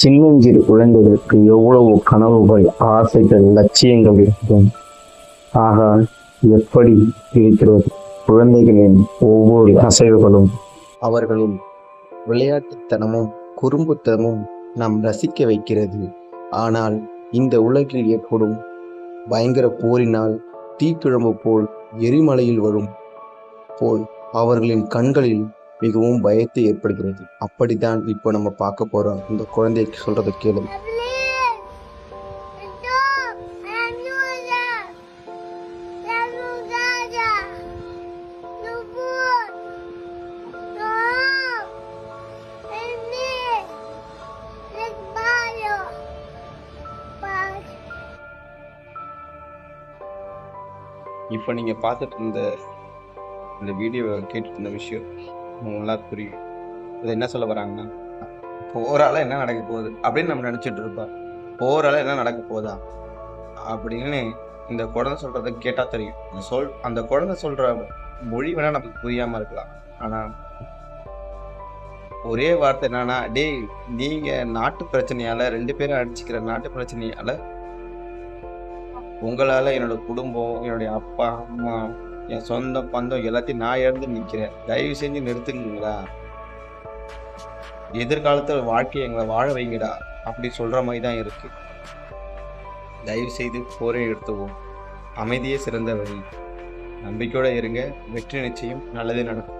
சின்னஞ்சிறு குழந்தைகளுக்கு எவ்வளவு கனவுகள், ஆசைகள், லட்சியங்கள் இருக்கும். ஆக எப்படி இருக்கிறது குழந்தைகளின் ஒவ்வொரு அசைவுகளும். அவர்களின் விளையாட்டுத்தனமும் குறும்புத்தனமும் நாம் ரசிக்க வைக்கிறது. ஆனால் இந்த உலகில் ஏற்படும் பயங்கர போரினால் தீக்கிழம்பு போல் எரிமலையில் வரும் போல் அவர்களின் கண்களில் மிகவும் பயத்தை ஏற்படுகிறது. அப்படித்தான் இப்போ நம்ம பார்க்க போறோம். இந்த குழந்தைக்கு சொல்றதை கேளு. இப்போ நீங்கள் பார்த்துட்டு இருந்த இந்த வீடியோவை கேட்டுட்டு இருந்த விஷயம் நல்லா புரியும். இதை என்ன சொல்ல வராங்கன்னா, போரால என்ன நடக்க போகுது அப்படின்னு நம்ம நினச்சிட்டு இருப்போம். போரால என்ன நடக்க போதா அப்படின்னு இந்த குழந்தை சொல்கிறத கேட்டால் தெரியும். அந்த குழந்தை சொல்கிற மொழி வேணால் நமக்கு புரியாமல் இருக்கலாம். ஆனால் ஒரே வார்த்தை என்னன்னா, டேய் நீங்கள் நாட்டு பிரச்சனையால் 2 பேரும் அடிச்சுக்கிற நாட்டு பிரச்சனையால் உங்களால் என்னோட குடும்பம், என்னுடைய அப்பா அம்மா, என் சொந்த பந்தம் எல்லாத்தையும் நான் இழந்து நிற்கிறேன். தயவு செஞ்சு நிறுத்துங்களா, எதிர்காலத்தில் வாழ்க்கையை எங்களை வாழ வைங்கடா அப்படி சொல்கிற மாதிரி தான் இருக்கு. தயவு செய்து போரை எடுத்துவோம். அமைதியே சிறந்த வழி. நம்பிக்கையோடு இருங்க. வெற்றி நிச்சயம். நல்லதே நடக்கும்.